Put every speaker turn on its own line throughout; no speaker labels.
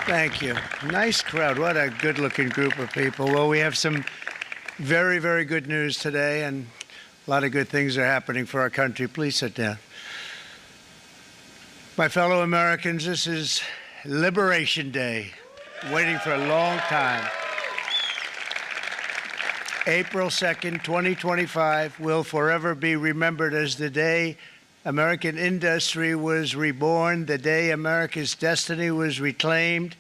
Thank you. Nice crowd. What a good-looking group of people. Well, we have some very, very good news today, and a lot of good things are happening for our country. Please sit down. My fellow Americans, this is Liberation Day, waiting for a long time. April 2nd, 2025 will forever be remembered as the day American industry was reborn, the day America's destiny was reclaimed,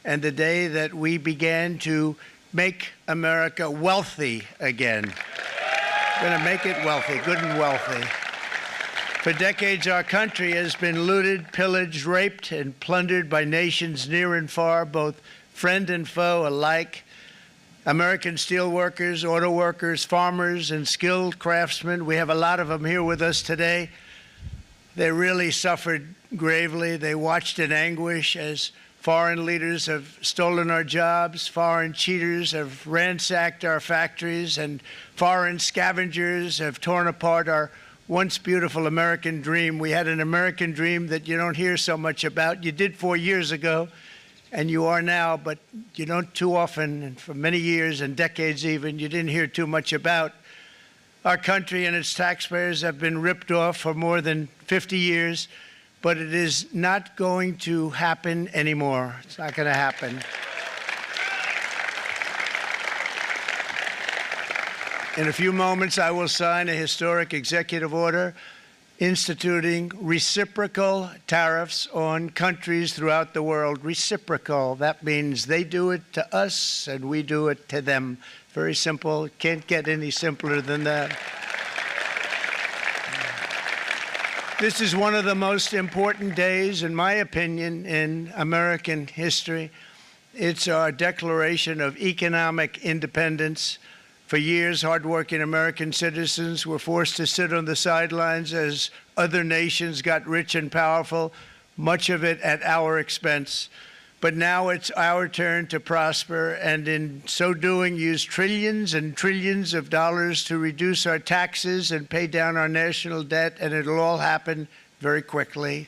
and the day that we began to make America wealthy again. We're going to make it wealthy, good and wealthy. For decades, our country has been looted, pillaged, raped, and plundered by nations near and far, both friend and foe alike. American steel workers, auto workers, farmers, and skilled craftsmen, we have a lot of them here with us today. They really suffered gravely. They watched in anguish as foreign leaders have stolen our jobs, foreign cheaters have ransacked our factories, and foreign scavengers have torn apart our once beautiful American dream. We had an American dream that you don't hear so much about. You did 4 years ago, and you are now, but you don't too often, and for many years and decades even, you didn't hear too much about. Our country and its taxpayers have been ripped off for more than 50 years, but it is not going to happen anymore. It's not going to happen. In a few moments, I will sign a historic executive order instituting reciprocal tariffs on countries throughout the world. Reciprocal, that means they do it to us and we do it to them. Very simple. Can't get any simpler than that. This is one of the most important days, in my opinion, in American history. It's our declaration of economic independence. For years, hardworking American citizens were forced to sit on the sidelines as other nations got rich and powerful, much of it at our expense. But now it's our turn to prosper, and in so doing, use trillions and trillions of dollars to reduce our taxes and pay down our national debt, and it'll all happen very quickly.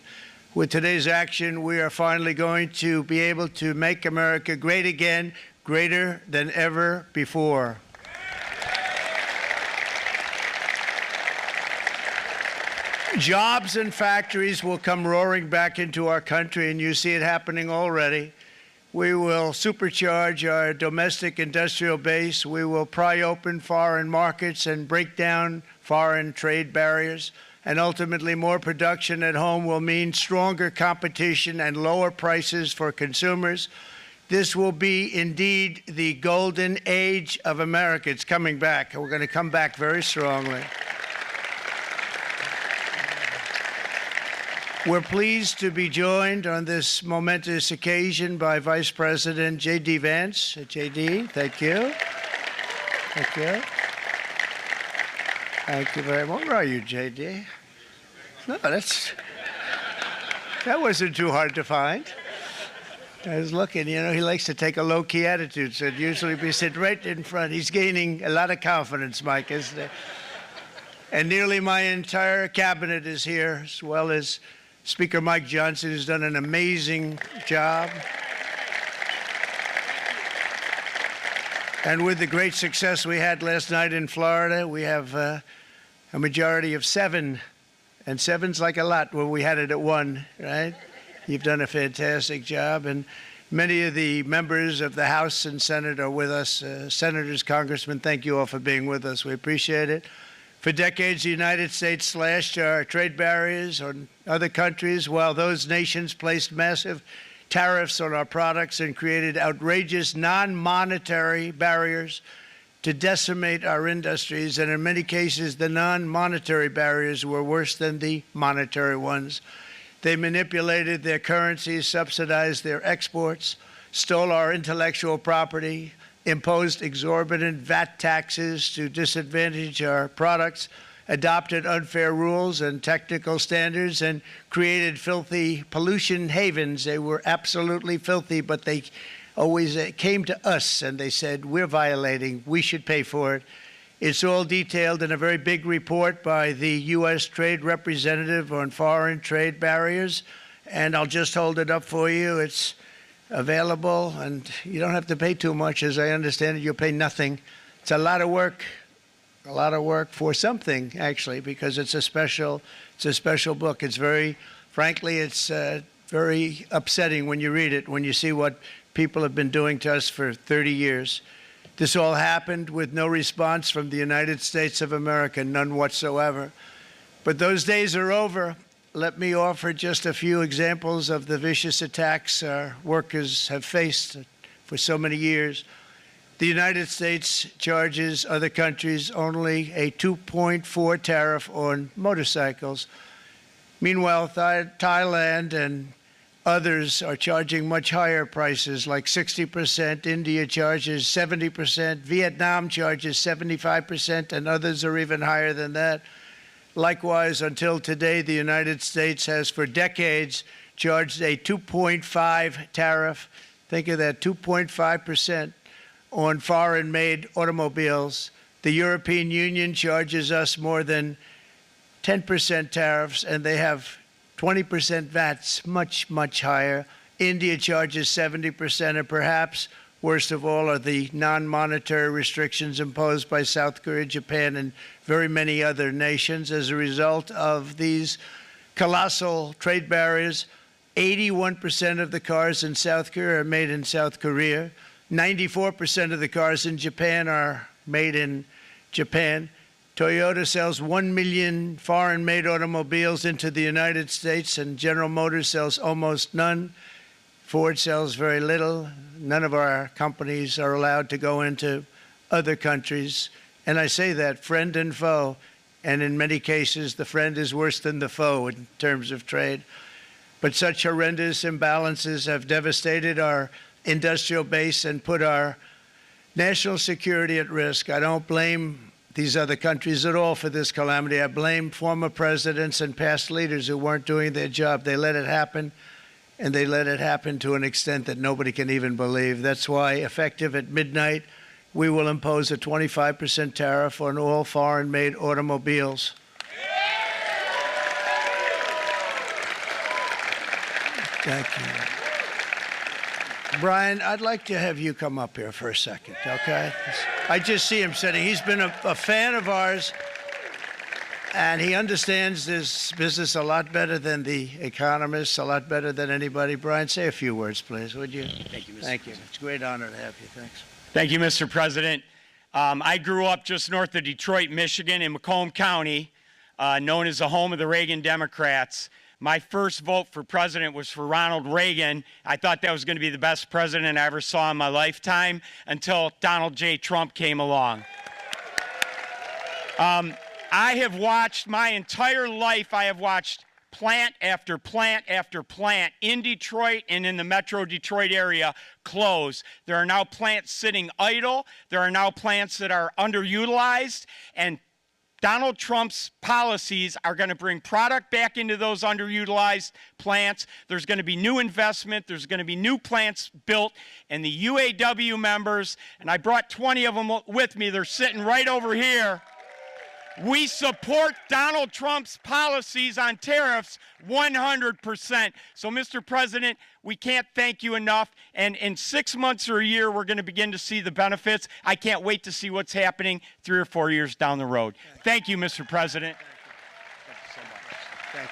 With today's action, we are finally going to be able to make America great again, greater than ever before. Jobs and factories will come roaring back into our country, and you see it happening already. We will supercharge our domestic industrial base. We will pry open foreign markets and break down foreign trade barriers. And ultimately, more production at home will mean stronger competition and lower prices for consumers. This will be indeed the golden age of America. It's coming back. We're going to come back very strongly. We're pleased to be joined on this momentous occasion by Vice President J.D. Vance. J.D., thank you. Thank you. Thank you very much. Where are you, J.D.? No, that wasn't too hard to find. I was looking, you know, he likes to take a low-key attitude, so usually be sitting right in front. He's gaining a lot of confidence, Mike, isn't he? And nearly my entire cabinet is here, as well as Speaker Mike Johnson, who's done an amazing job. And with the great success we had last night in Florida, we have a majority of 7. And 7's like a lot when we had it at 1, right? You've done a fantastic job. And many of the members of the House and Senate are with us. Senators, congressmen, thank you all for being with us. We appreciate it. For decades, the United States slashed our trade barriers on other countries, while those nations placed massive tariffs on our products and created outrageous non-monetary barriers to decimate our industries. And in many cases, the non-monetary barriers were worse than the monetary ones. They manipulated their currencies, subsidized their exports, stole our intellectual property, imposed exorbitant VAT taxes to disadvantage our products, adopted unfair rules and technical standards, and created filthy pollution havens. They were absolutely filthy, but they always came to us and they said, we're violating, we should pay for it. It's all detailed in a very big report by the U.S. Trade Representative on Foreign Trade Barriers, and I'll just hold it up for you. It's available, and you don't have to pay too much. As I understand it, you'll pay nothing. It's a lot of work for something, actually, because it's a special book. It's frankly, it's very upsetting when you read it, when you see what people have been doing to us for 30 years. This all happened with no response from the United States of America, none whatsoever. But those days are over. Let me offer just a few examples of the vicious attacks our workers have faced for so many years. The United States charges other countries only a 2.4 tariff on motorcycles. Meanwhile, Thailand and others are charging much higher prices, like 60%. India charges 70%. Vietnam charges 75%, and others are even higher than that. Likewise, until today, the United States has for decades charged a 2.5 tariff. Think of that, 2.5% on foreign-made automobiles. The European Union charges us more than 10% tariffs, and they have 20% VATs, much, much higher. India charges 70%, and perhaps worst of all are the non-monetary restrictions imposed by South Korea, Japan, and very many other nations. As a result of these colossal trade barriers, 81% of the cars in South Korea are made in South Korea. 94% of the cars in Japan are made in Japan. Toyota sells 1 million foreign-made automobiles into the United States, and General Motors sells almost none. Ford sells very little. None of our companies are allowed to go into other countries. And I say that, friend and foe, and in many cases, the friend is worse than the foe in terms of trade. But such horrendous imbalances have devastated our industrial base and put our national security at risk. I don't blame these other countries at all for this calamity. I blame former presidents and past leaders who weren't doing their job. They let it happen, and they let it happen to an extent that nobody can even believe. That's why, effective at midnight, we will impose a 25% tariff on all foreign-made automobiles. Thank you. Brian, I'd like to have you come up here for a second, okay? I just see him sitting. He's been a fan of ours, and he understands this business a lot better than the economists, a lot better than anybody. Brian, say a few words, please, would you?
Thank you, Mr.
Thank you.
President.
It's a great honor to have you. Thanks.
Thank you, Mr. President. I grew up just north of Detroit, Michigan, in Macomb County, known as the home of the Reagan Democrats. My first vote for president was for Ronald Reagan. I thought that was going to be the best president I ever saw in my lifetime until Donald J. Trump came along. I have watched my entire life, I have watched plant after plant after plant in Detroit and in the metro Detroit area close. There are now plants sitting idle. There are now plants that are underutilized, and Donald Trump's policies are going to bring product back into those underutilized plants. There's going to be new investment. There's going to be new plants built. And the UAW members, and I brought 20 of them with me, they're sitting right over here. We support Donald Trump's policies on tariffs 100%. So, Mr. President, we can't thank you enough. And in 6 months or a year, we're going to begin to see the benefits. I can't wait to see what's happening 3 or 4 years down the road. Thank you, Mr. President.
Thank you so much. Thank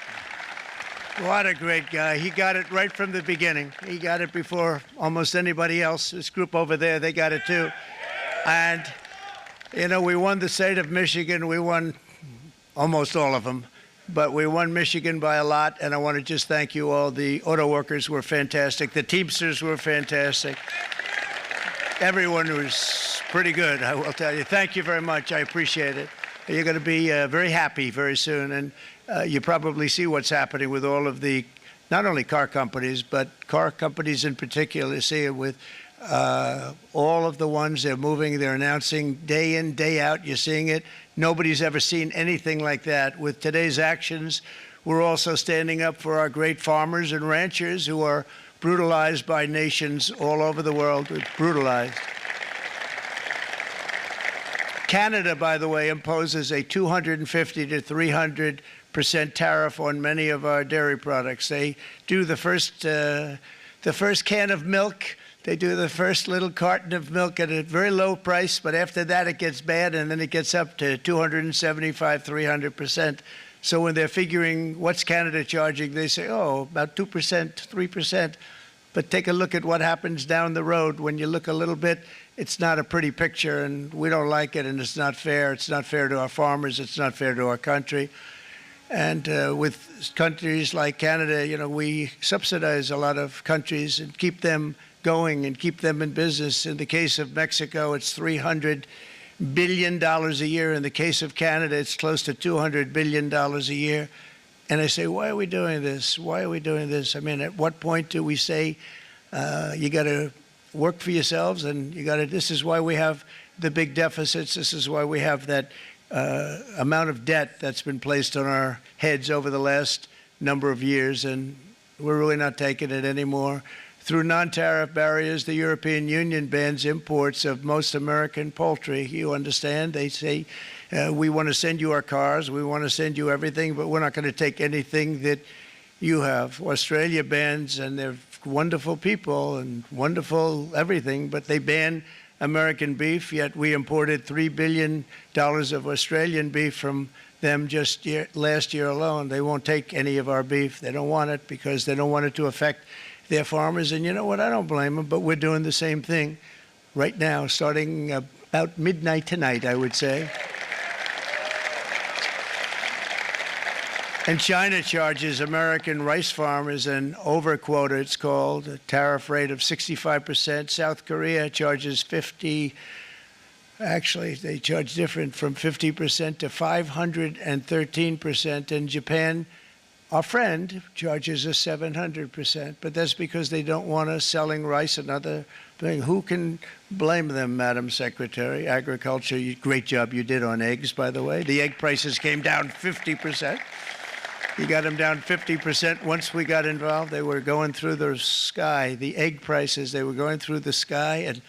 you. What a great guy. He got it right from the beginning. He got it before almost anybody else. This group over there, they got it too. And you know, we won the state of Michigan. We won almost all of them, but we won Michigan by a lot, and I want to just thank you all. The auto workers were fantastic. The Teamsters were fantastic. Everyone was pretty good, I will tell you. Thank you very much. I appreciate it. You're going to be very happy very soon, and you probably see what's happening with all of the, not only car companies, but car companies in particular. See it with all of the ones they're moving, they're announcing day in, day out. You're seeing it. Nobody's ever seen anything like that. With today's actions, we're also standing up for our great farmers and ranchers who are brutalized by nations all over the world. Brutalized. Canada, by the way, imposes a 250 to 300% tariff on many of our dairy products. They do the first the first can of milk. They do the first little carton of milk at a very low price, but after that it gets bad, and then it gets up to 275, 300%. So when they're figuring what's Canada charging, they say, oh, about 2%, 3%. But take a look at what happens down the road. When you look a little bit, it's not a pretty picture, and we don't like it, and it's not fair. It's not fair to our farmers. It's not fair to our country. And with countries like Canada, you know, we subsidize a lot of countries and keep them going and keep them in business. In the case of Mexico, it's $300 billion a year. In the case of Canada, it's close to $200 billion a year. And I say, why are we doing this? Why are we doing this? I mean, at what point do we say, you got to work for yourselves, and you got to, this is why we have the big deficits. This is why we have that amount of debt that's been placed on our heads over the last number of years, and we're really not taking it anymore. Through non-tariff barriers, the European Union bans imports of most American poultry. You understand? They say, we want to send you our cars, we want to send you everything, but we're not going to take anything that you have. Australia bans, and they're wonderful people and wonderful everything, but they ban American beef, yet we imported $3 billion of Australian beef from them just last year alone. They won't take any of our beef. They don't want it because they don't want it to affect their farmers. And you know what? I don't blame them, but we're doing the same thing right now, starting about midnight tonight, I would say. And China charges American rice farmers an overquota, it's called, a tariff rate of 65%. South Korea charges 50%. Actually, they charge different, from 50% to 513%. And Japan, our friend, charges us 700%. But that's because they don't want us selling rice and other things. Who can blame them, Madam Secretary? Agriculture, great job you did on eggs, by the way. The egg prices came down 50%. You got them down 50% once we got involved. They were going through the sky. The egg prices, they were going through the sky, and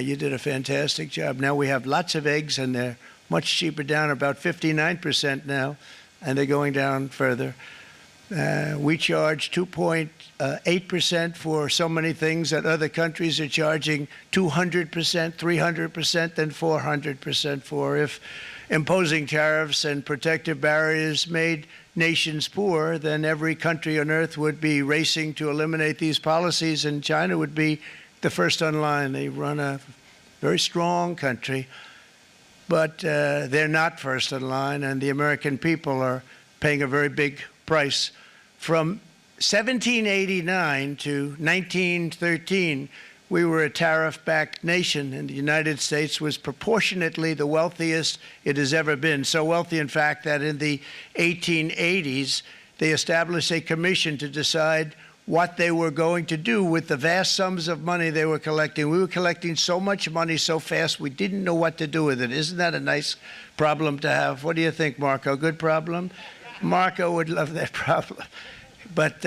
you did a fantastic job. Now we have lots of eggs, and they're much cheaper, down about 59% now, and they're going down further. We charge 2.8% for so many things that other countries are charging 200%, 300%, and 400% for. If imposing tariffs and protective barriers made nations poor, then every country on earth would be racing to eliminate these policies, and China would be the first on line. They run a very strong country, but they're not first in line, and the American people are paying a very big price. From 1789 to 1913, we were a tariff-backed nation, and the United States was proportionately the wealthiest it has ever been. So wealthy, in fact, that in the 1880s, they established a commission to decide what they were going to do with the vast sums of money they were collecting. We were collecting so much money so fast, we didn't know what to do with it. Isn't that a nice problem to have? What do you think, Marco? Good problem? Marco would love that problem. But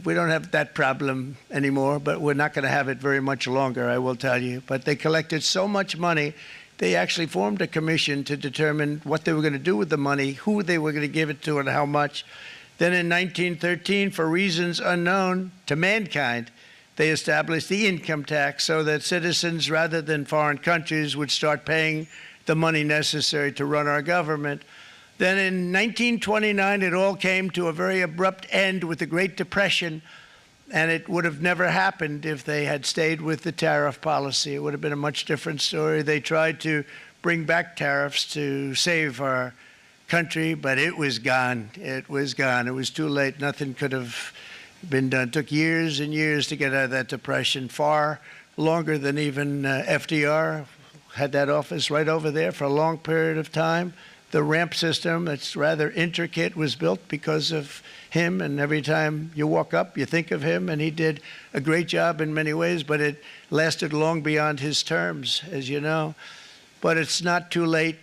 we don't have that problem anymore, but we're not going to have it very much longer, I will tell you. But they collected so much money, they actually formed a commission to determine what they were going to do with the money, who they were going to give it to, and how much. Then in 1913, for reasons unknown to mankind, they established the income tax so that citizens, rather than foreign countries, would start paying the money necessary to run our government. Then in 1929, it all came to a very abrupt end with the Great Depression, and it would have never happened if they had stayed with the tariff policy. It would have been a much different story. They tried to bring back tariffs to save our country, but it was gone. It was gone. It was too late. Nothing could have been done. It took years and years to get out of that depression, far longer than even FDR had that office right over there for a long period of time. The ramp system, that's rather intricate, was built because of him, and every time you walk up, you think of him, and he did a great job in many ways, but it lasted long beyond his terms, as you know. But it's not too late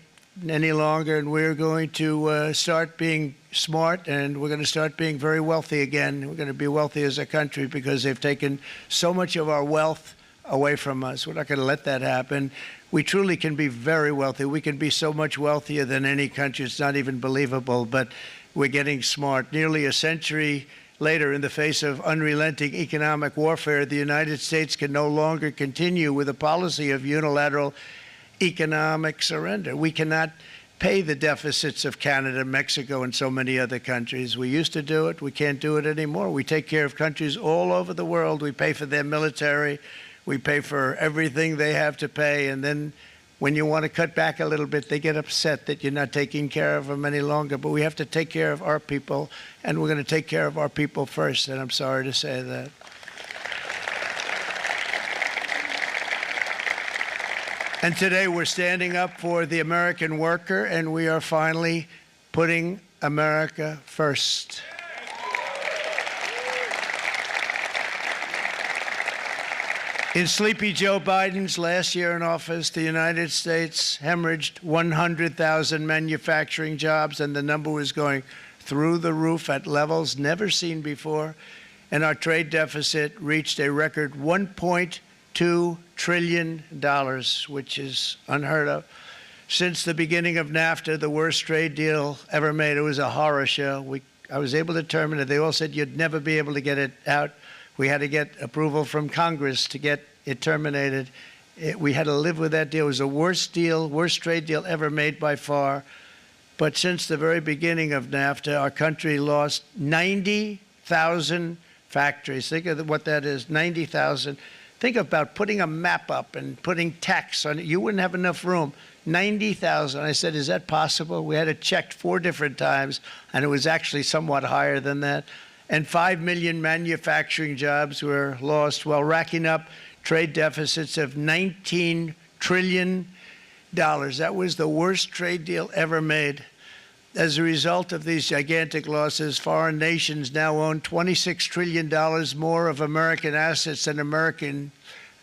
any longer, and we're going to start being smart, and we're going to start being very wealthy again. We're going to be wealthy as a country because they've taken so much of our wealth away from us. We're not going to let that happen. We truly can be very wealthy. We can be so much wealthier than any country. It's not even believable, but we're getting smart. Nearly a century later, in the face of unrelenting economic warfare, the United States can no longer continue with a policy of unilateral economic surrender. We cannot pay the deficits of Canada, Mexico, and so many other countries. We used to do it. We can't do it anymore. We take care of countries all over the world. We pay for their military. We pay for everything they have to pay. And then when you want to cut back a little bit, they get upset that you're not taking care of them any longer. But we have to take care of our people, and we're going to take care of our people first. And I'm sorry to say that. And today we're standing up for the American worker, and we are finally putting America first. In Sleepy Joe Biden's last year in office, the United States hemorrhaged 100,000 manufacturing jobs, and the number was going through the roof at levels never seen before. And our trade deficit reached a record $1.2 trillion, which is unheard of. Since the beginning of NAFTA, the worst trade deal ever made, it was a horror show. I was able to terminate it. They all said you'd never be able to get it out. We had to get approval from Congress to get it terminated. We had to live with that deal. It was the worst trade deal ever made by far. But since the very beginning of NAFTA, our country lost 90,000 factories. Think of what that is, 90,000. Think about putting a map up and putting tax on it. You wouldn't have enough room. 90,000. I said, is that possible? We had it checked 4 different times, and it was actually somewhat higher than that. And 5 million manufacturing jobs were lost while racking up trade deficits of $19 trillion. That was the worst trade deal ever made. As a result of these gigantic losses, foreign nations now own $26 trillion more of American assets than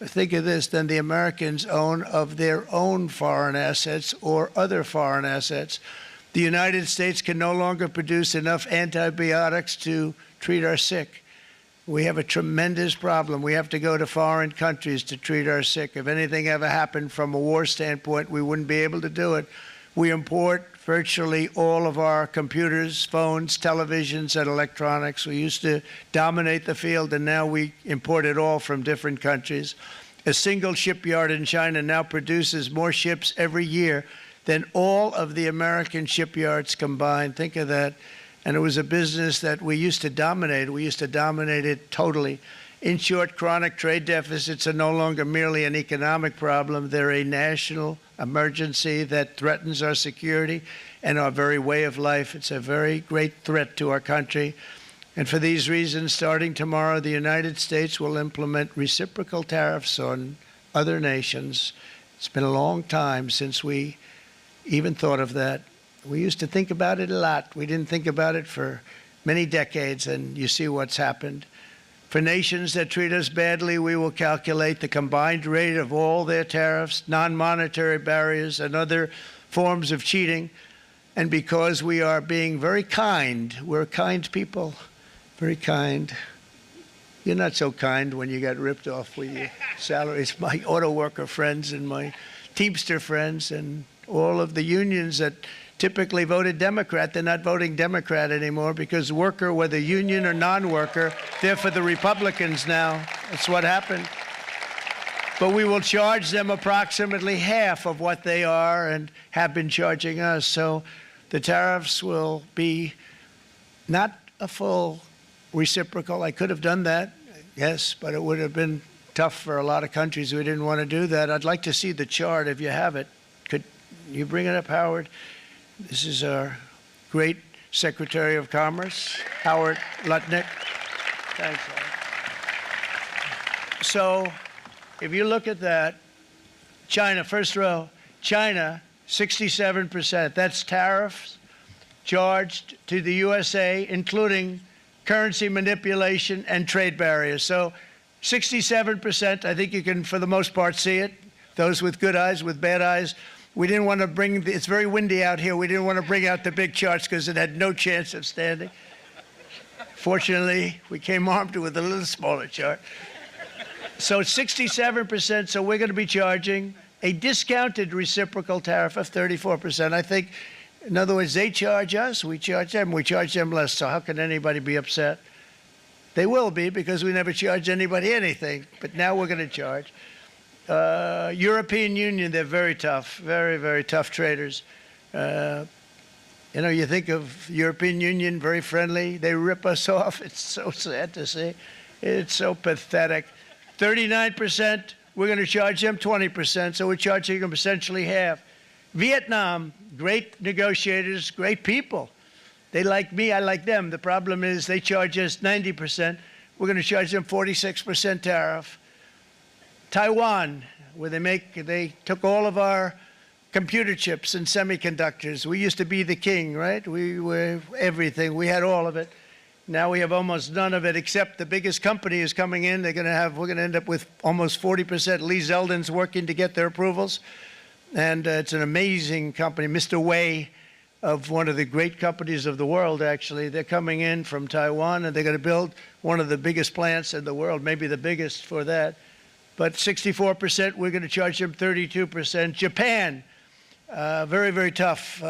think of this, than the Americans own of their own foreign assets or other foreign assets. The United States can no longer produce enough antibiotics to treat our sick. We have a tremendous problem. We have to go to foreign countries to treat our sick. If anything ever happened from a war standpoint, we wouldn't be able to do it. We import virtually all of our computers, phones, televisions, and electronics. We used to dominate the field, and now we import it all from different countries. A single shipyard in China now produces more ships every year than all of the American shipyards combined. Think of that. And it was a business that we used to dominate. We used to dominate it totally. In short, chronic trade deficits are no longer merely an economic problem. They're a national emergency that threatens our security and our very way of life. It's a very great threat to our country. And for these reasons, starting tomorrow, the United States will implement reciprocal tariffs on other nations. It's been a long time since we even thought of that. We used to think about it a lot. We didn't think about it for many decades, and you see what's happened. For nations that treat us badly, we will calculate the combined rate of all their tariffs, non-monetary barriers, and other forms of cheating. And because we are being very kind, we're kind people, very kind. You're not so kind when you got ripped off with your salaries. My auto worker friends and my Teamster friends and all of the unions that typically voted Democrat, they're not voting Democrat anymore because worker, whether union or non-worker, they're for the Republicans now. That's what happened. But we will charge them approximately half of what they are and have been charging us. So the tariffs will be not a full reciprocal. I could have done that, yes, but it would have been tough for a lot of countries who didn't want to do that. I'd like to see the chart if you have it. Could you bring it up, Howard? This is our great Secretary of Commerce, Howard Lutnick. Thanks, Howard. So if you look at that, China, first row, China, 67%. That's tariffs charged to the USA, including currency manipulation and trade barriers. So 67%, I think you can, for the most part, see it. Those with good eyes, with bad eyes. We didn't want to bring, it's very windy out here. We didn't want to bring out the big charts because it had no chance of standing. Fortunately, we came armed with a little smaller chart. So 67%, so we're going to be charging a discounted reciprocal tariff of 34%. I think, in other words, they charge us, we charge them less. So how can anybody be upset? They will be because we never charge anybody anything, but now we're going to charge. European Union, they're very tough, very, very tough traders. You know, you think of European Union, very friendly. They rip us off. It's so sad to see. It's so pathetic. 39%, we're going to charge them 20%, so we're charging them essentially half. Vietnam, great negotiators, great people. They like me, I like them. The problem is they charge us 90%. We're going to charge them 46% tariff. Taiwan, where they took all of our computer chips and semiconductors. We used to be the king, right? We were everything. We had all of it. Now we have almost none of it, except the biggest company is coming in. We're going to end up with almost 40%. Lee Zeldin's working to get their approvals. And it's an amazing company. Mr. Wei, of one of the great companies of the world, actually. They're coming in from Taiwan, and they're going to build one of the biggest plants in the world, maybe the biggest for that. But 64%, we're going to charge them 32%. Japan, very, very tough,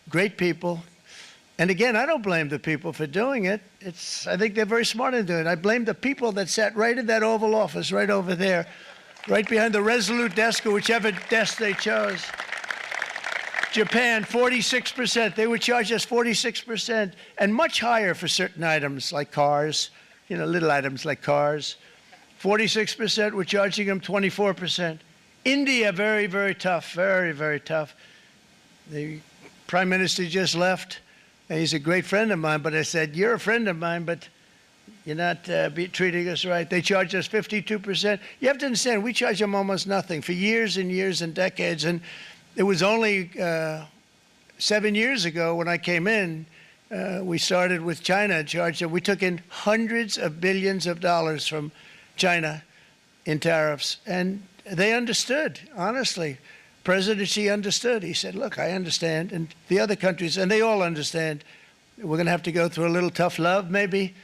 great people. And again, I don't blame the people for doing it. I think they're very smart in doing it. I blame the people that sat right in that Oval Office, right over there, right behind the Resolute desk or whichever desk they chose. Japan, 46%. They would charge us 46%, and much higher for certain items like cars, you know, little items like cars. 46%, we're charging them 24%. India, very, very tough, very, very tough. The Prime Minister just left, and he's a great friend of mine, but I said, you're a friend of mine, but you're not treating us right. They charge us 52%. You have to understand, we charge them almost nothing for years and years and decades, and it was only 7 years ago when I came in, we started with China and charged them. We took in hundreds of billions of dollars from China in tariffs, and they understood, honestly. President Xi understood. He said, look, I understand, and the other countries, and they all understand. We're going to have to go through a little tough love, maybe,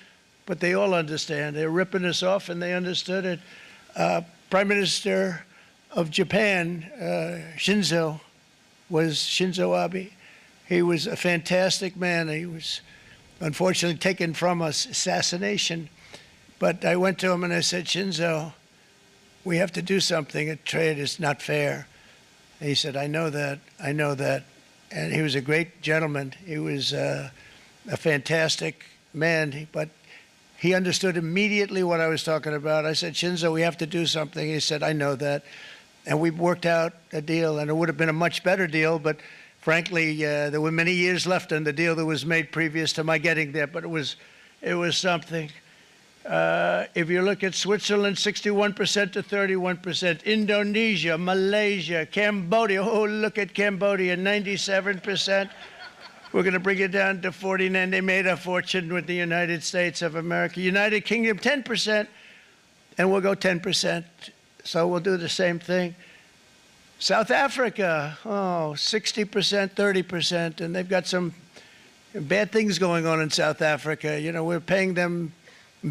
but they all understand. They're ripping us off, and they understood it. Prime Minister of Japan, Shinzo Abe. He was a fantastic man. He was unfortunately taken from us, assassination. But I went to him and I said, Shinzo, we have to do something. A trade is not fair. And he said, I know that, I know that. And he was a great gentleman. He was a fantastic man, but he understood immediately what I was talking about. I said, Shinzo, we have to do something. He said, I know that. And we worked out a deal, and it would have been a much better deal, but frankly, there were many years left on the deal that was made previous to my getting there, but it was something. If you look at Switzerland, 61% to 31%, Indonesia, Malaysia, Cambodia, oh, look at Cambodia, 97%. We're going to bring it down to 49. They made a fortune with the United States of America. United Kingdom, 10%, and we'll go 10%. So we'll do the same thing. South Africa, 60%, 30%, and they've got some bad things going on in South Africa. You know, we're paying them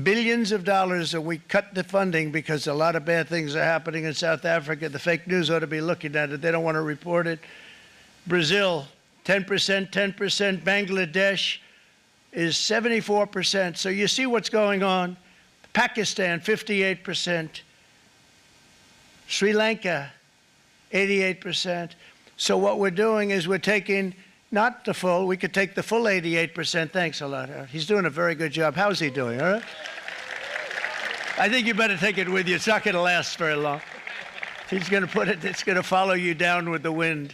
billions of dollars, and we cut the funding because a lot of bad things are happening in South Africa. The fake news ought to be looking at it. They don't want to report it. Brazil, 10%, 10%. Bangladesh is 74%. So you see what's going on. Pakistan, 58%. Sri Lanka, 88%. So what we're doing is we're taking not the full, we could take the full 88%. Thanks a lot, Howard. He's doing a very good job. How's he doing, all right? I think you better take it with you. It's not going to last very long. He's going to put it, it's going to follow you down with the wind.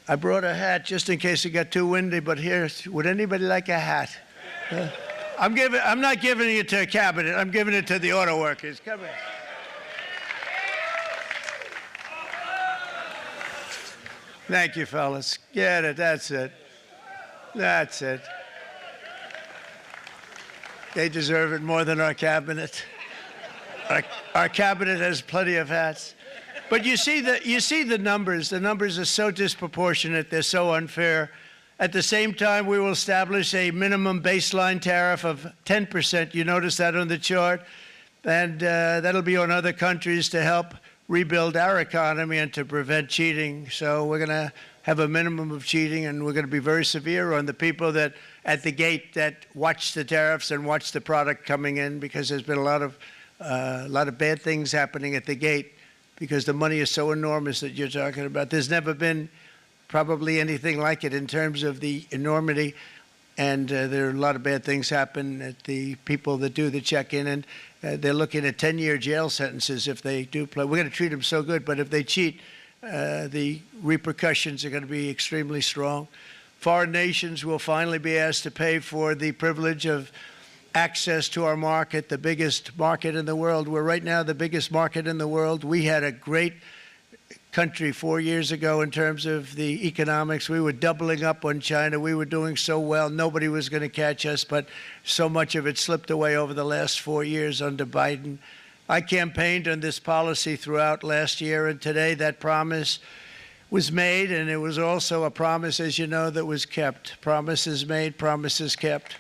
I brought a hat just in case it got too windy, but here, would anybody like a hat? I'm not giving it to a cabinet. I'm giving it to the auto workers. Come here. Thank you, fellas. Get it. That's it. That's it. They deserve it more than our cabinet. Our cabinet has plenty of hats. But you see the numbers. The numbers are so disproportionate. They're so unfair. At the same time, we will establish a minimum baseline tariff of 10%. You notice that on the chart? And that'll be on other countries to help rebuild our economy and to prevent cheating. So we're going to have a minimum of cheating, and we're going to be very severe on the people that at the gate that watch the tariffs and watch the product coming in, because there's been a lot of bad things happening at the gate because the money is so enormous that you're talking about. There's never been probably anything like it in terms of the enormity, and there are a lot of bad things happen at the people that do the check-in, and they're looking at 10-year jail sentences if they do play. We're going to treat them so good, but if they cheat, the repercussions are going to be extremely strong. Foreign nations will finally be asked to pay for the privilege of access to our market, the biggest market in the world. We're right now the biggest market in the world. We had a great country 4 years ago in terms of the economics. We were doubling up on China. We were doing so well. Nobody was going to catch us, but so much of it slipped away over the last 4 years under Biden. I campaigned on this policy throughout last year, and today that promise was made, and it was also a promise, as you know, that was kept. Promises made, promises kept.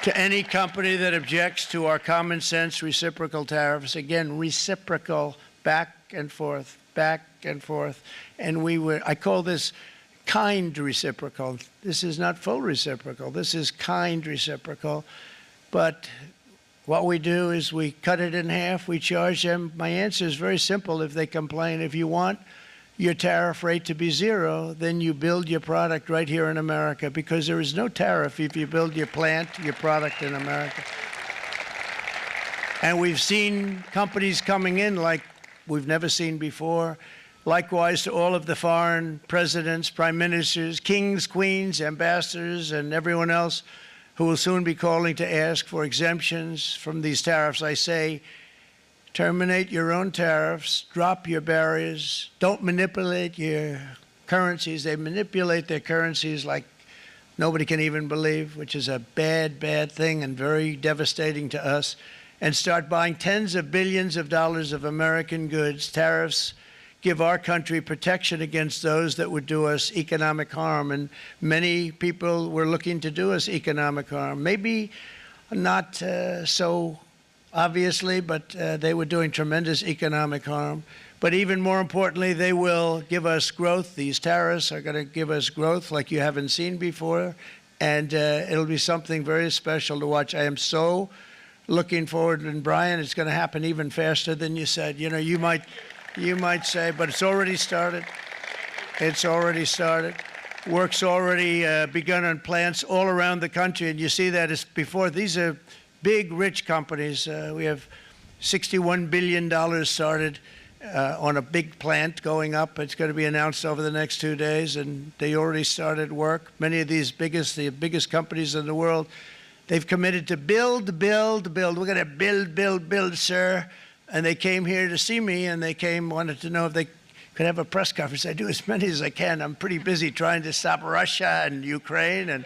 To any company that objects to our common sense reciprocal tariffs, again, reciprocal, back and forth, back and forth. And I call this kind reciprocal. This is not full reciprocal. This is kind reciprocal. But what we do is we cut it in half. We charge them. My answer is very simple if they complain. If you want your tariff rate to be zero, then you build your product right here in America, because there is no tariff if you build your plant, your product in America. And we've seen companies coming in like we've never seen before. Likewise to all of the foreign presidents, prime ministers, kings, queens, ambassadors, and everyone else who will soon be calling to ask for exemptions from these tariffs. I say, terminate your own tariffs, drop your barriers, don't manipulate your currencies. They manipulate their currencies like nobody can even believe, which is a bad, bad thing and very devastating to us. And start buying tens of billions of dollars of American goods. Tariffs give our country protection against those that would do us economic harm. And many people were looking to do us economic harm. Maybe not so obviously, but they were doing tremendous economic harm. But even more importantly, they will give us growth. These tariffs are going to give us growth like you haven't seen before. And it'll be something very special to watch. I am so looking forward. And Brian, it's going to happen even faster than you said. You know, you might say, but it's already started. It's already started. Work's already begun on plants all around the country. And you see that as before. These are big, rich companies. We have $61 billion started on a big plant going up. It's going to be announced over the next 2 days, and they already started work. Many of these the biggest companies in the world, they've committed to build, build, build. We're going to build, build, build, sir. And they came here to see me, and they wanted to know if they could have a press conference. I do as many as I can. I'm pretty busy trying to stop Russia and Ukraine and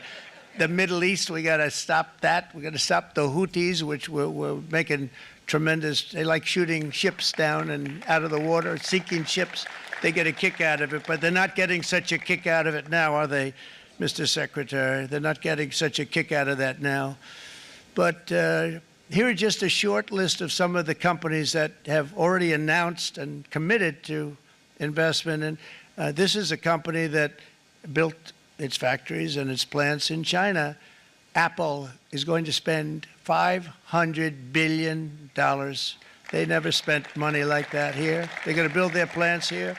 the Middle East. We got to stop that. We got to stop the Houthis, which we're making tremendous. They like shooting ships down and out of the water, sinking ships. They get a kick out of it, but they're not getting such a kick out of it now, are they, Mr. Secretary? They're not getting such a kick out of that now. But here are just a short list of some of the companies that have already announced and committed to investment. And this is a company that built its factories and its plants in China. Apple is going to spend $500 billion. They never spent money like that here. They're going to build their plants here.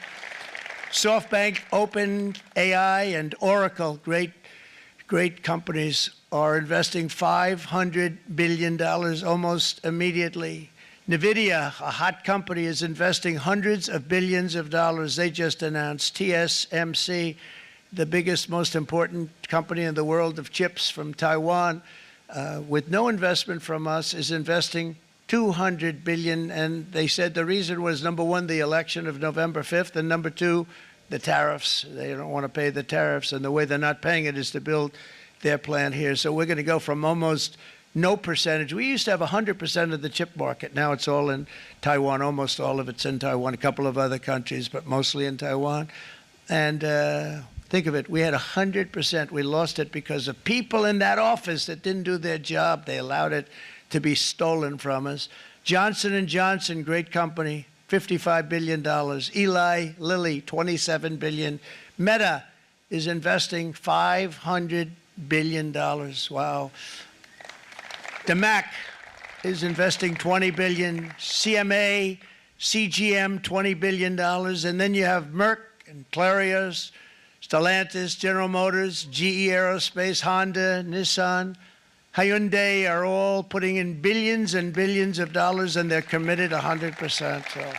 SoftBank, OpenAI, and Oracle, great companies, are investing $500 billion almost immediately. NVIDIA, a hot company, is investing hundreds of billions of dollars. They just announced. TSMC, the biggest, most important company in the world of chips from Taiwan, with no investment from us, is investing $200 billion. And they said the reason was, number one, the election of November 5th, and number two, the tariffs. They don't want to pay the tariffs, and the way they're not paying it is to build their plant here. So we're going to go from almost no percentage. We used to have 100% of the chip market. Now it's all in Taiwan. Almost all of it's in Taiwan, a couple of other countries, but mostly in Taiwan. And think of it, we had 100%. We lost it because of people in that office that didn't do their job. They allowed it to be stolen from us. Johnson & Johnson, great company, $55 billion. Eli Lilly, $27 billion. Meta is investing $500 billion. Wow. The Mac is investing $20 billion. CMA, CGM, $20 billion. And then you have Merck and Clarios, Stellantis, General Motors, GE Aerospace, Honda, Nissan, Hyundai are all putting in billions and billions of dollars, and they're committed 100%. So.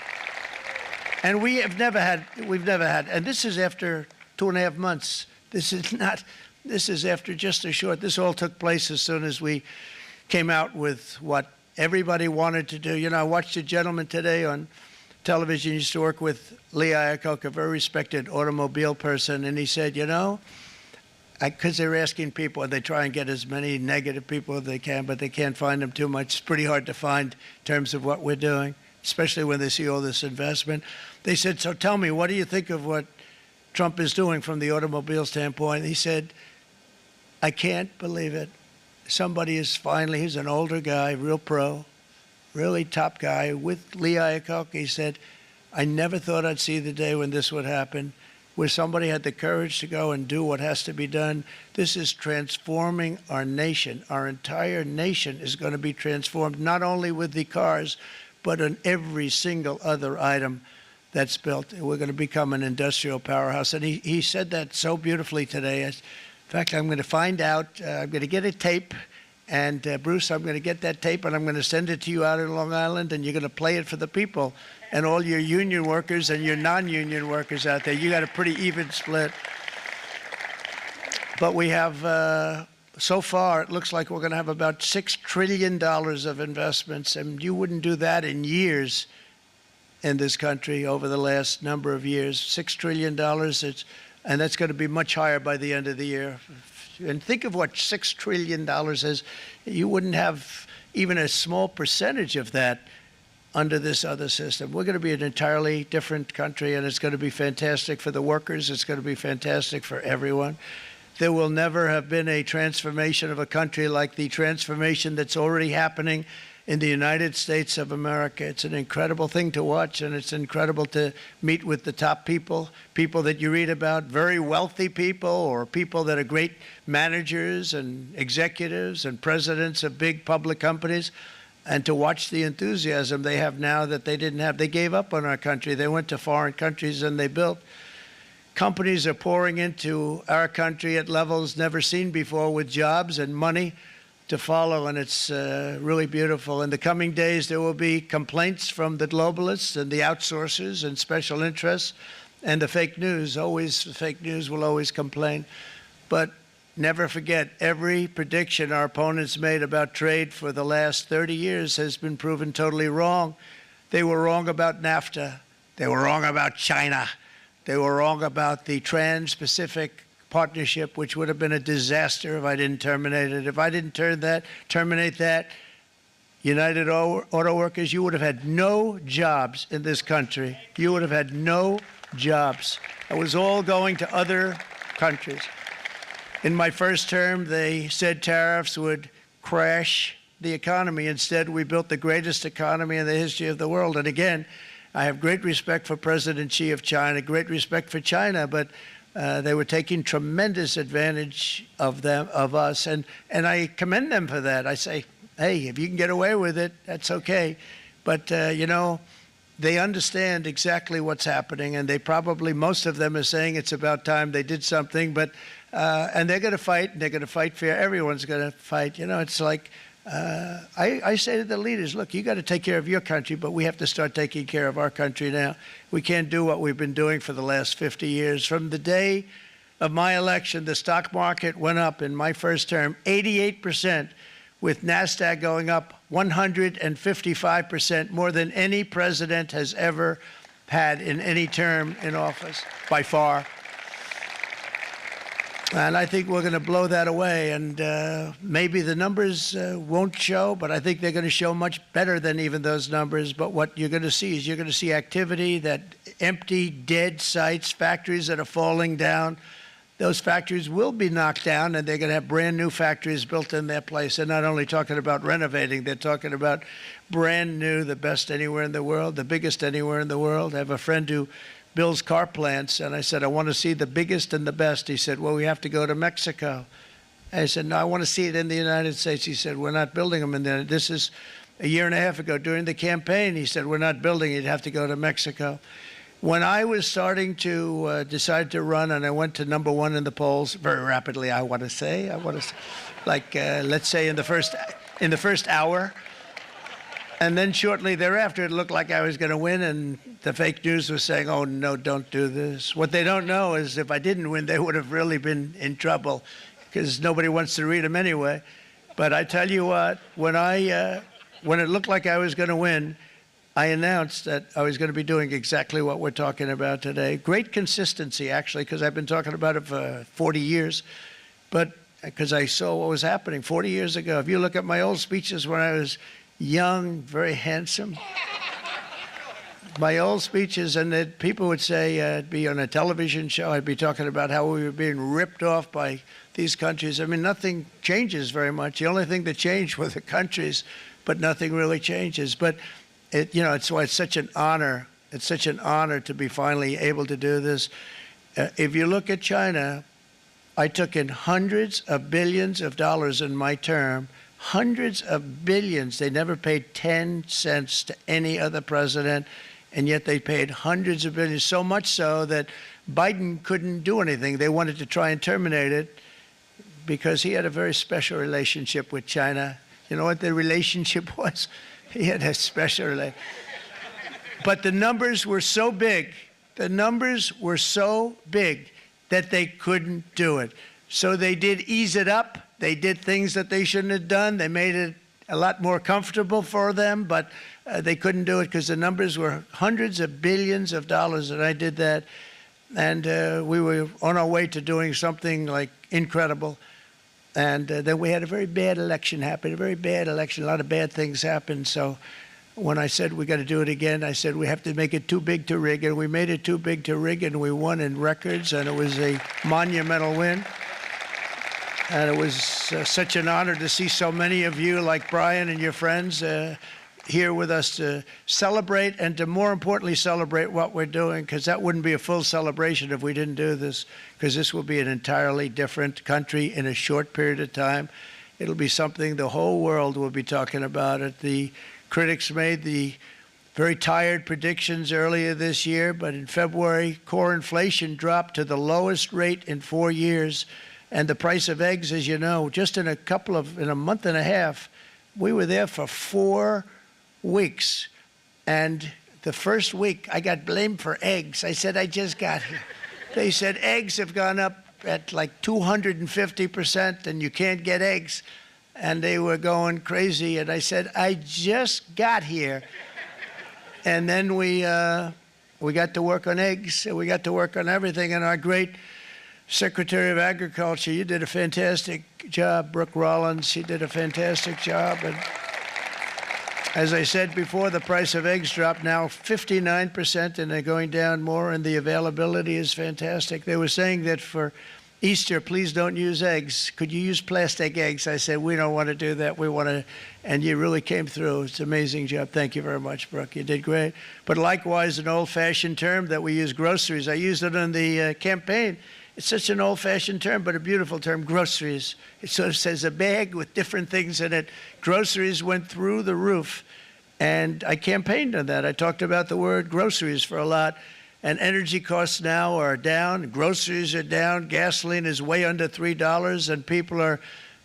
And we've never had, and this is after 2.5 months. This is after just a short, this all took place as soon as we came out with what everybody wanted to do. You know, I watched a gentleman today on television, used to work with Lee Iacocca, a very respected automobile person, and he said, you know, because they're asking people, and they try and get as many negative people as they can, but they can't find them too much. It's pretty hard to find in terms of what we're doing, especially when they see all this investment. They said, so tell me, what do you think of what Trump is doing from the automobile standpoint? He said, I can't believe it. Somebody is finally, he's an older guy, real pro, really top guy, with Lee Iacocca. He said, I never thought I'd see the day when this would happen, where somebody had the courage to go and do what has to be done. This is transforming our nation. Our entire nation is going to be transformed, not only with the cars, but on every single other item that's built. We're going to become an industrial powerhouse. And he said that so beautifully today. In fact, I'm going to find out, I'm going to get a tape, and Bruce, I'm going to get that tape, and I'm going to send it to you out in Long Island, and you're going to play it for the people. And all your union workers and your non-union workers out there, you got a pretty even split. But we have, so far, it looks like we're going to have about $6 trillion of investments, and you wouldn't do that in years in this country over the last number of years. $6 trillion, and that's going to be much higher by the end of the year. And think of what $6 trillion is. You wouldn't have even a small percentage of that under this other system. We're going to be an entirely different country, and it's going to be fantastic for the workers. It's going to be fantastic for everyone. There will never have been a transformation of a country like the transformation that's already happening in the United States of America. It's an incredible thing to watch, and it's incredible to meet with the top people, people that you read about, very wealthy people, or people that are great managers and executives and presidents of big public companies, and to watch the enthusiasm they have now that they didn't have. They gave up on our country. They went to foreign countries and they built. Companies are pouring into our country at levels never seen before, with jobs and money to follow, and it's really beautiful. In the coming days, there will be complaints from the globalists and the outsourcers and special interests and the fake news. Always, the fake news will always complain. But never forget, every prediction our opponents made about trade for the last 30 years has been proven totally wrong. They were wrong about NAFTA. They were wrong about China. They were wrong about the Trans-Pacific Partnership, which would have been a disaster if I didn't terminate it. If I didn't terminate that, United Auto Workers, you would have had no jobs in this country. You would have had no jobs. It was all going to other countries. In my first term, they said tariffs would crash the economy. Instead, we built the greatest economy in the history of the world. And again, I have great respect for President Xi of China, great respect for China, but they were taking tremendous advantage of us, and I commend them for that. I say, hey, if you can get away with it, that's okay. But, you know, they understand exactly what's happening, and they probably, most of them are saying it's about time they did something, but, and they're going to fight, and they're going to fight fair. Everyone's going to fight. You know, it's like, I say to the leaders, look, you got to take care of your country, but we have to start taking care of our country now. We can't do what we've been doing for the last 50 years. From the day of my election, the stock market went up in my first term 88%, with NASDAQ going up 155%, more than any president has ever had in any term in office, by far. And I think we're going to blow that away. And maybe the numbers won't show, but I think they're going to show much better than even those numbers. But what you're going to see is you're going to see activity, that empty, dead sites, factories that are falling down, those factories will be knocked down, and they're going to have brand new factories built in their place. They're not only talking about renovating, they're talking about brand new, the best anywhere in the world, the biggest anywhere in the world. I have a friend who builds car plants, and I said, I want to see the biggest and the best. He said, well, we have to go to Mexico. I said, no, I want to see it in the United States. He said, we're not building them in there. This is a year and a half ago during the campaign. He said, we're not building it. You'd have to go to Mexico. When I was starting to decide to run, and I went to #1 in the polls very rapidly, I want to say, like let's say in the first hour, and then shortly thereafter, it looked like I was going to win, and the fake news was saying, "Oh no, don't do this." What they don't know is if I didn't win, they would have really been in trouble, because nobody wants to read them anyway. But I tell you what, when it looked like I was going to win, I announced that I was going to be doing exactly what we're talking about today. Great consistency, actually, because I've been talking about it for 40 years, but because I saw what was happening 40 years ago. If you look at my old speeches when I was young, very handsome, my old speeches, and that people would say I'd be on a television show, I'd be talking about how we were being ripped off by these countries. I mean, nothing changes very much. The only thing that changed were the countries, but nothing really changes. But it's why it's such an honor. It's such an honor to be finally able to do this. If you look at China, I took in hundreds of billions of dollars in my term, hundreds of billions. They never paid 10 cents to any other president, and yet they paid hundreds of billions, so much so that Biden couldn't do anything. They wanted to try and terminate it because he had a very special relationship with China. You know what the relationship was? He had a special relationship. But the numbers were so big, that they couldn't do it. So they did ease it up. They did things that they shouldn't have done. They made it a lot more comfortable for them, but they couldn't do it because the numbers were hundreds of billions of dollars, and I did that. And we were on our way to doing something like incredible. And then we had a very bad election happen, a very bad election. A lot of bad things happened. So when I said we got to do it again, I said we have to make it too big to rig. And we made it too big to rig, and we won in records. And it was a monumental win. And it was such an honor to see so many of you, like Brian and your friends, here with us to celebrate, and to more importantly celebrate what we're doing, because that wouldn't be a full celebration if we didn't do this, because this will be an entirely different country in a short period of time. It'll be something the whole world will be talking about it. The critics made the very tired predictions earlier this year, but in February, core inflation dropped to the lowest rate in 4 years, and the price of eggs, as you know, just in a month and a half, we were there for 4 weeks, and the first week I got blamed for eggs. I said, I just got here. They said eggs have gone up at like 250%, and you can't get eggs, and they were going crazy. And I said, I just got here. And then we got to work on eggs, and we got to work on everything. And our great Secretary of Agriculture, you did a fantastic job, Brooke Rollins. She did a fantastic job. And as I said before, the price of eggs dropped now 59%, and they're going down more, and the availability is fantastic. They were saying that for Easter, please don't use eggs. Could you use plastic eggs? I said, we don't want to do that. We want to, and you really came through. It's an amazing job. Thank you very much, Brooke. You did great. But likewise, an old-fashioned term that we use, groceries. I used it in the campaign. It's such an old-fashioned term, but a beautiful term, groceries. It sort of says a bag with different things in it. Groceries went through the roof, and I campaigned on that. I talked about the word groceries for a lot, and energy costs now are down. Groceries are down. Gasoline is way under $3, and people are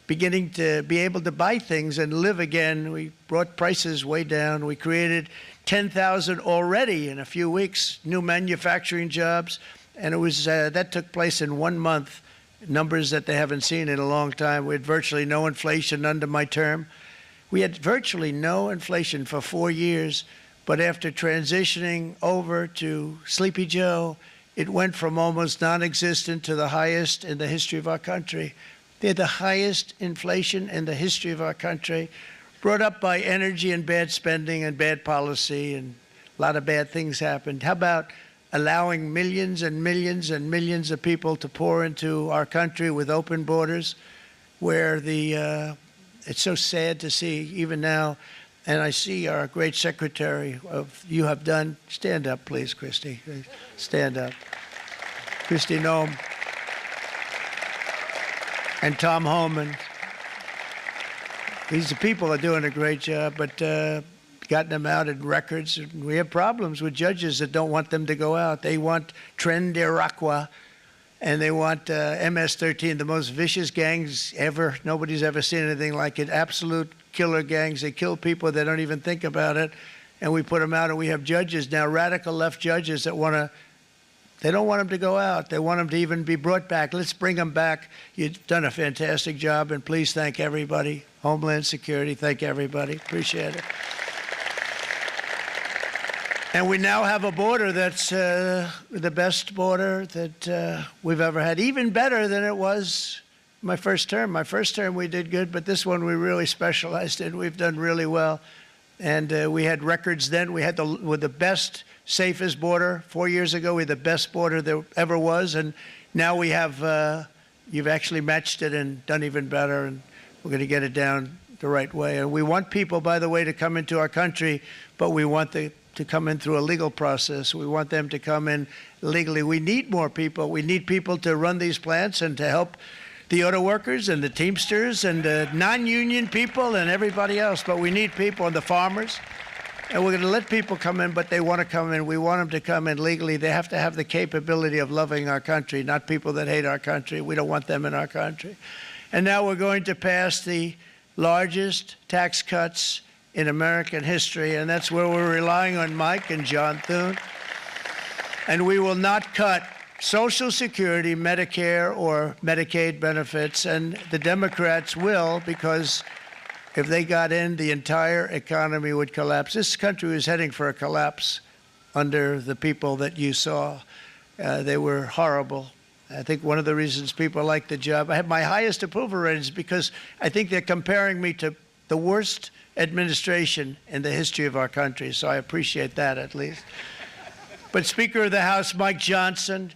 beginning to be able to buy things and live again. We brought prices way down. We created 10,000 already in a few weeks, new manufacturing jobs. And it was that took place in 1 month, numbers that they haven't seen in a long time. We had virtually no inflation under my term. We had virtually no inflation for 4 years, but after transitioning over to Sleepy Joe, it went from almost non-existent to the highest in the history of our country. They had the highest inflation in the history of our country, brought up by energy and bad spending and bad policy, and a lot of bad things happened. How about allowing millions and millions and millions of people to pour into our country with open borders, where it's so sad to see even now. And I see our great secretary you have done. Stand up, please, Christy. Stand up. Christy Noem and Tom Homan. These people are doing a great job, but gotten them out in records. We have problems with judges that don't want them to go out. They want Tren de Aragua, and they want MS-13, the most vicious gangs ever. Nobody's ever seen anything like it. Absolute killer gangs. They kill people. They don't even think about it. And we put them out, and we have judges now, radical left judges that they don't want them to go out. They want them to even be brought back. Let's bring them back. You've done a fantastic job, and please thank everybody. Homeland Security, thank everybody. Appreciate it. And we now have a border that's the best border that we've ever had, even better than it was my first term. My first term we did good, but this one we really specialized in. We've done really well. And we had records then. We had the best, safest border. 4 years ago, we had the best border there ever was. And now we have, you've actually matched it and done even better. And we're going to get it down the right way. And we want people, by the way, to come into our country, but we want to come in through a legal process. We want them to come in legally. We need more people. We need people to run these plants and to help the auto workers and the Teamsters and the non-union people and everybody else. But we need people and the farmers. And we're going to let people come in, but they want to come in. We want them to come in legally. They have to have the capability of loving our country, not people that hate our country. We don't want them in our country. And now we're going to pass the largest tax cuts in American history, and that's where we're relying on Mike and John Thune. And we will not cut Social Security, Medicare, or Medicaid benefits, and the Democrats will, because if they got in, the entire economy would collapse. This country was heading for a collapse under the people that you saw. They were horrible. I think one of the reasons people like the job, I have my highest approval ratings because I think they're comparing me to the worst administration in the history of our country, so I appreciate that at least. But Speaker of the House Mike Johnson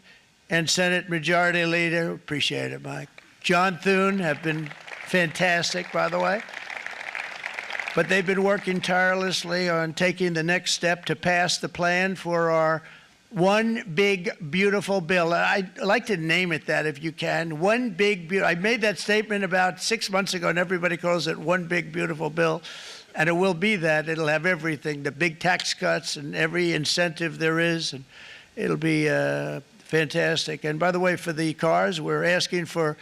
and Senate Majority Leader, appreciate it, Mike. John Thune have been fantastic, by the way. But they've been working tirelessly on taking the next step to pass the plan for our one big, beautiful bill. I'd like to name it that if you can. One big, beautiful. I made that statement about 6 months ago, and everybody calls it one big, beautiful bill. And it will be that. It'll have everything, the big tax cuts and every incentive there is. And it'll be fantastic. And by the way, for the cars, we're asking for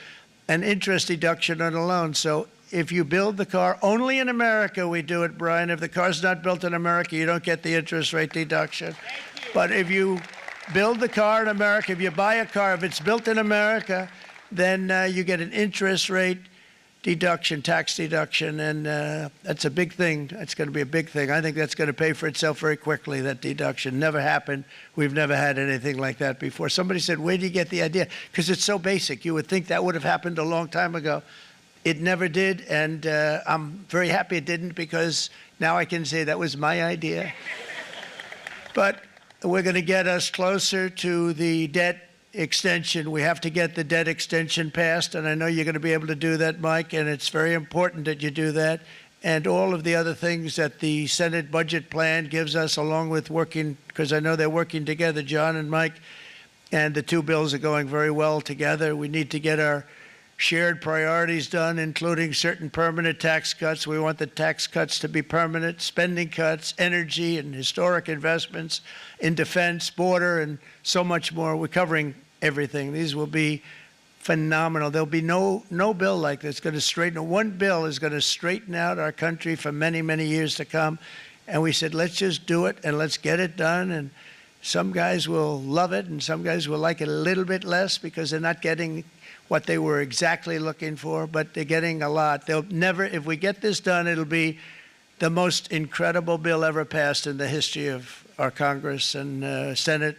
an interest deduction on a loan. So if you build the car, only in America we do it, Brian. If the car's not built in America, you don't get the interest rate deduction. But if you build the car in America, if you buy a car, if it's built in America, then you get an interest rate deduction, tax deduction, and that's a big thing. That's going to be a big thing. I think that's going to pay for itself very quickly, that deduction. Never happened. We've never had anything like that before. Somebody said, where do you get the idea? Because it's so basic. You would think that would have happened a long time ago. It never did, and I'm very happy it didn't, because now I can say that was my idea. But we're going to get us closer to the debt extension. We have to get the debt extension passed, and I know you're going to be able to do that, Mike, and it's very important that you do that. And all of the other things that the Senate budget plan gives us, along with working, because I know they're working together, John and Mike, and the two bills are going very well together. We need to get our shared priorities done, including certain permanent tax cuts. We want the tax cuts to be permanent, spending cuts, energy and historic investments in defense, border, and so much more. We're covering everything. These will be phenomenal. There'll be no bill like this going to straighten. One bill is going to straighten out our country for many, many years to come. And we said, let's just do it and let's get it done. And some guys will love it and some guys will like it a little bit less because they're not getting what they were exactly looking for, but they're getting a lot. They'll never, if we get this done, it'll be the most incredible bill ever passed in the history of our Congress and Senate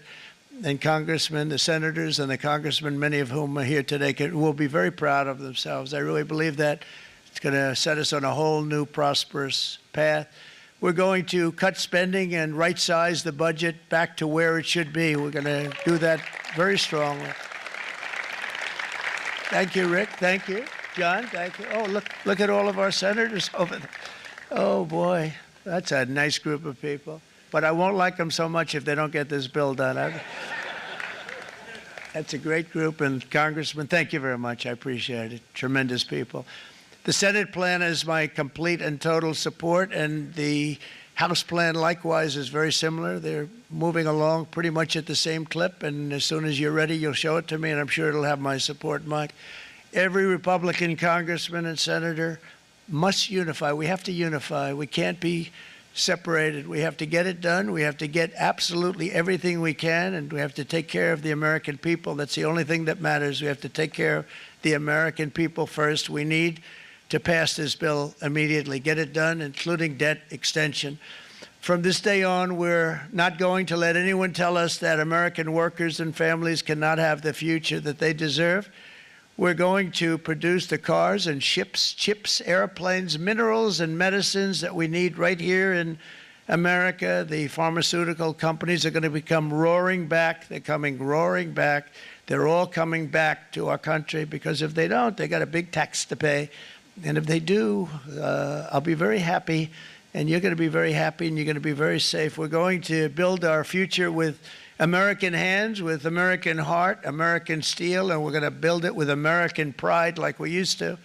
and congressmen, the senators and the congressmen, many of whom are here today, will be very proud of themselves. I really believe that. It's going to set us on a whole new prosperous path. we're going to cut spending and right-size the budget back to where it should be. We're going to do that very strongly. Thank you, Rick. Thank you. John, thank you. Oh, look at all of our senators over there. Oh, boy, that's a nice group of people. But I won't like them so much if they don't get this bill done. That's a great group. And Congressman, thank you very much. I appreciate it. Tremendous people. The Senate plan is my complete and total support, and the House plan likewise is very similar. They're moving along pretty much at the same clip, and as soon as you're ready, you'll show it to me, and I'm sure it'll have my support, Mike. Every Republican congressman and senator must unify. We have to unify. We can't be separated. We have to get it done. We have to get absolutely everything we can, and we have to take care of the American people. That's the only thing that matters. We have to take care of the American people first. We need to pass this bill immediately, get it done, including debt extension. From this day on, we're not going to let anyone tell us that American workers and families cannot have the future that they deserve. We're going to produce the cars and ships, chips, airplanes, minerals, and medicines that we need right here in America. The pharmaceutical companies are going to become roaring back. They're coming roaring back. They're all coming back to our country, because if they don't, they got a big tax to pay. And if they do, I'll be very happy, and you're going to be very happy, and you're going to be very safe. We're going to build our future with American hands, with American heart, American steel, and we're going to build it with American pride like we used to.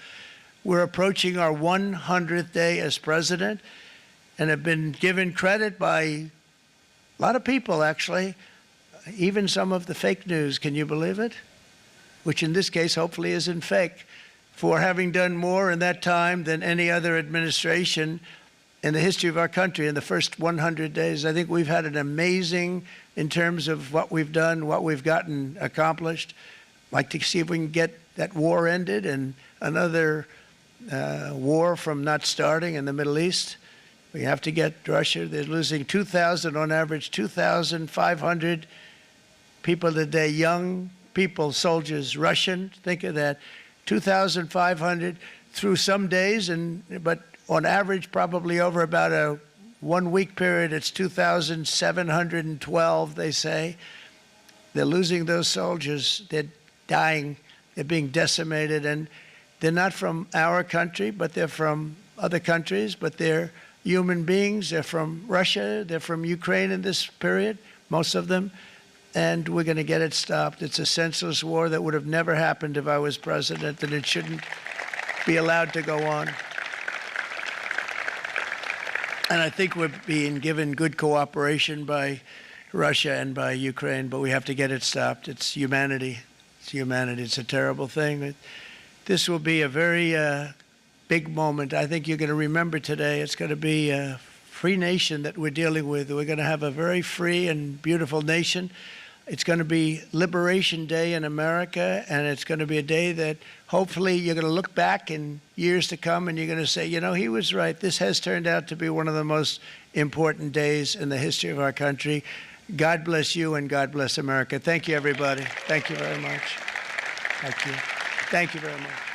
We're approaching our 100th day as president, and have been given credit by a lot of people, actually, even some of the fake news. Can you believe it? Which in this case hopefully isn't fake, for having done more in that time than any other administration in the history of our country in the first 100 days. I think we've had an amazing, in terms of what we've done, what we've gotten accomplished. I'd like to see if we can get that war ended and another war from not starting in the Middle East. We have to get Russia. They're losing 2,000 on average, 2,500 people a day, young people, soldiers, Russian. Think of that. 2,500 through some days, but on average, probably over about a 1 week period, it's 2,712, they say. They're losing those soldiers. They're dying. They're being decimated. And they're not from our country, but they're from other countries, but they're human beings. They're from Russia. They're from Ukraine in this period, most of them. And we're going to get it stopped. It's a senseless war that would have never happened if I was president, and it shouldn't be allowed to go on. And I think we're being given good cooperation by Russia and by Ukraine, but we have to get it stopped. It's humanity. It's humanity. It's a terrible thing. This will be a very big moment. I think you're going to remember today. It's going to be a free nation that we're dealing with. We're going to have a very free and beautiful nation. It's going to be Liberation Day in America, and it's going to be a day that hopefully you're going to look back in years to come and you're going to say, you know, he was right. This has turned out to be one of the most important days in the history of our country. God bless you, and God bless America. Thank you, everybody. Thank you very much. Thank you. Thank you very much.